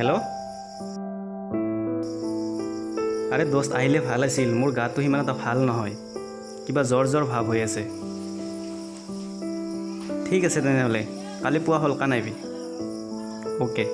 Hello' আৰে দোস্ত আহিলে ভাল আছিল মোৰ গাটো সিমান এটা ভাল নহয় কিবা জ্বৰ ভাৱ হৈ আছে ঠিক আছে তেনেহ'লে কালি পুৱা হলকা নাইবি অ'কে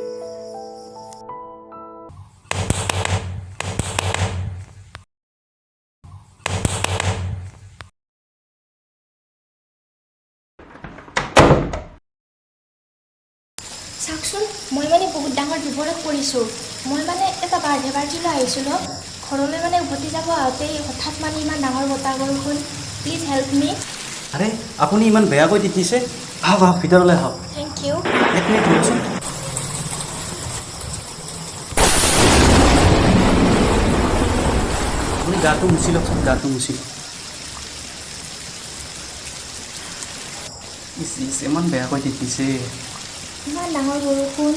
চাওকচোন মই বহুত ডাঙৰ বিপদত পৰিছোঁ মই এটা বাৰ্থডে পাৰ্টিলৈ আহিছিলোঁ ঘৰলৈ উভতি যাব আহোঁতেই হঠাৎ ইমান ডাঙৰ বতাহ বৰষুণ প্লিজ হেল্প মি আৰে আপুনি ইমান বেয়াকৈ তিতিছে আহক ভিতৰলৈ আহক থেংক ইউ এক মিনিট ৰ'বচোন আপুনি গাটো মুচি লওকচোন গাটো মুচি ইমান বেয়াকৈ তিতিছে ইমান ডাঙৰ বৰষুণ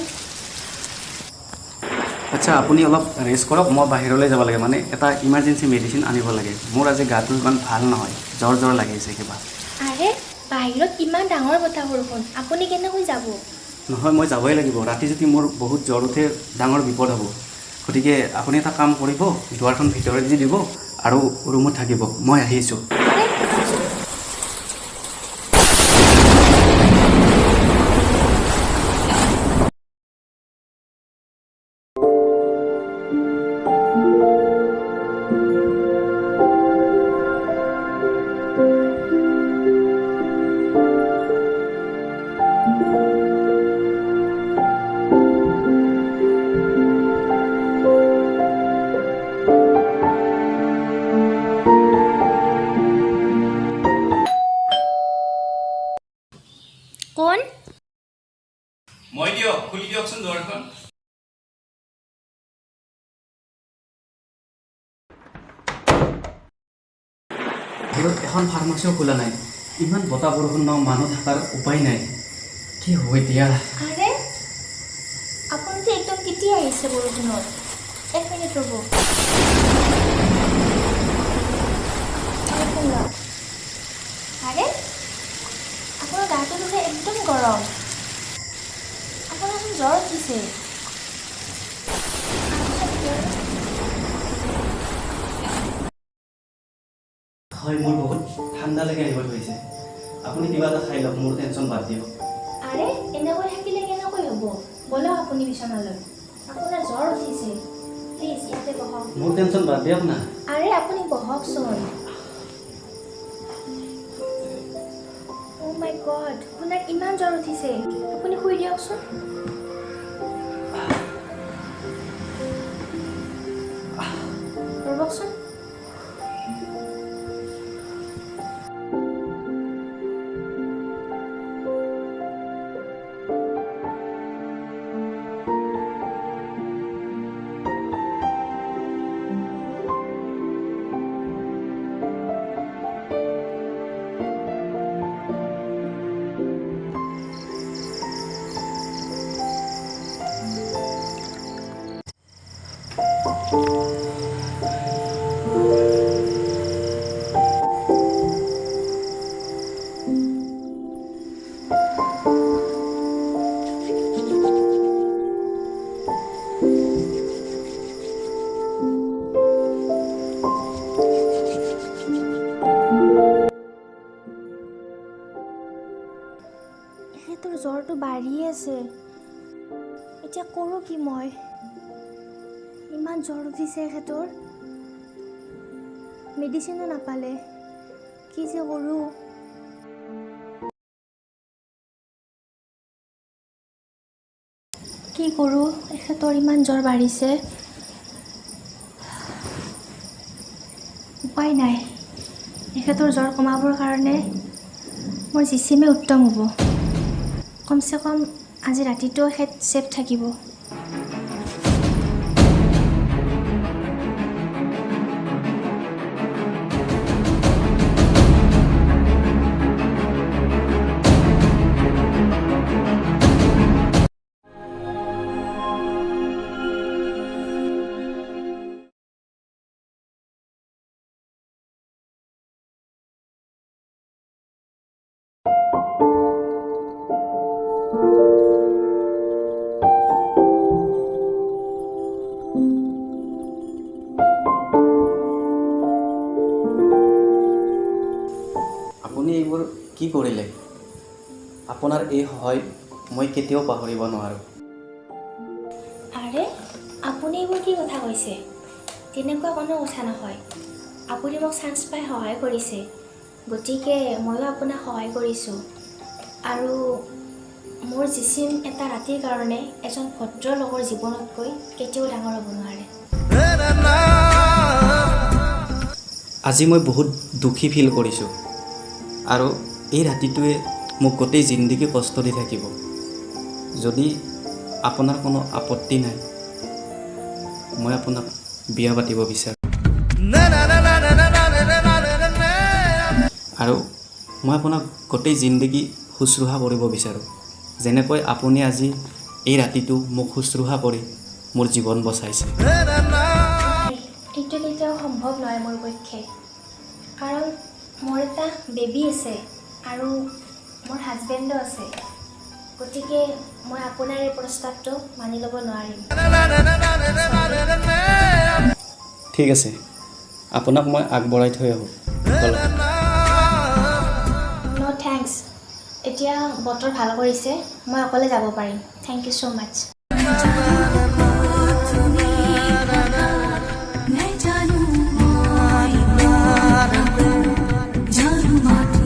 আচ্ছা আপুনি অলপ ৰেষ্ট কৰক মই বাহিৰলৈ যাব লাগে এটা ইমাৰ্জেঞ্চি মেডিচিন আনিব লাগে মোৰ আজি গাটো ইমান ভাল নহয় জ্বৰ লাগিছে কিবা আৰে বাহিৰত ইমান ডাঙৰ বতাহ বৰষুণ আপুনি কেনেকৈ যাব নহয় মই যাবই লাগিব ৰাতি যদি মোৰ বহুত জ্বৰ উঠে ডাঙৰ বিপদ হ'ব গতিকে আপুনি এটা কাম কৰিব দুৱাৰখন ভিতৰত দি দিব আৰু ৰুমত থাকিব মই আহিছোঁ কোন মই দিয়ক খুলি দিয়কচোন দুৱাৰখন বাহিৰত এখন ফাৰ্মাচীও খোলা নাই ইমান বতাহ বৰষুণ মানুহ থকাৰ উপায় নাই কি হ'ব এতিয়া আৰে আপুনি একদম কেতিয়া আহিছে বৰষুণত এক মিনিট ৰ'ব আৰে আপোনাৰ গাটো দেখোন একদম গৰম আপোনাৰ জ্বৰ উঠিছে হয় মোৰ বহুত ঠাণ্ডা লাগি আহিব ধৰিছে আপুনি কিবা এটা খাই লওক মোৰ টেনশ্যন বাদ দিয়ক আৰে এনেকৈ থাকিলে কেনেকৈ হ'ব বলক আপুনি বিচনালৈ আপোনাৰ জ্বৰ উঠিছে প্লিজ ইয়াতে বহক মোৰ টেনশ্যন বাদ দিয়ক না আৰে আপুনি বহকচোন অ' মাই গড আপোনাৰ ইমান জ্বৰ উঠিছে আপুনি শুই দিয়কচোন ৰ'বকচোন তোৰ জ্বৰটো বাঢ়ি আছে এতিয়া কৰোঁ কি মই ইমান জ্বৰ উঠিছে এখেতৰ মেডিচিনো নাপালে কি যে কৰোঁ কি কৰোঁ এখেতৰ ইমান জ্বৰ বাঢ়িছে উপায় নাই এখেতৰ জ্বৰ কমাবৰ কাৰণে মোৰ জিচিমে উত্তম হ'ব কমচে কম আজি ৰাতিটো এখেত ছেফ থাকিব আপুনি এইবোৰ কি কৰিলে? আপোনাৰ এই সহায় মই কেতিয়াও পাহৰিব নোৱাৰোঁ। আৰে আপুনি এইবোৰ কি কথা কৈছে? তেনেকুৱা কোনো কথা নহয়। আপুনি মোক চান্স পাই সহায় কৰিছে, গতিকে ময়ো আপোনাক সহায় কৰিছোঁ। আৰু মোৰ জিচিম এটা ৰাতিৰ কাৰণে এজন ভদ্ৰ লোকৰ জীৱনতকৈ কেতিয়াও ডাঙৰ হ'ব নোৱাৰে। আজি মই বহুত দুখী ফিল কৰিছোঁ আৰু এই ৰাতিটোৱে মোক গোটেই জিন্দগী কষ্ট দি থাকিব। যদি আপোনাৰ কোনো আপত্তি নাই, মই আপোনাক বিয়া পাতিব বিচাৰোঁ। আৰু মই আপোনাক গোটেই জিন্দগী শুশ্ৰূষা কৰিব বিচাৰোঁ, যেনেকৈ আপুনি আজি এই ৰাতিটো মোক শুশ্ৰূষা কৰি মোৰ জীৱন বচাইছে। এইটো কেতিয়াও সম্ভৱ নহয় মোৰ পক্ষে, কাৰণ মোৰ এটা বেবী আছে আৰু মোৰ হাজবেণ্ডো আছে। গতিকে মই আপোনাৰ এই প্ৰস্তাৱটো মানি ল'ব নোৱাৰিম। ঠিক আছে, আপোনাক মই আগবঢ়াই থৈ আহোঁ। No' thanks. এতিয়া বতৰ ভাল কৰিছে, মই অকলে যাব পাৰিম। Thank you so' much. Jadu matu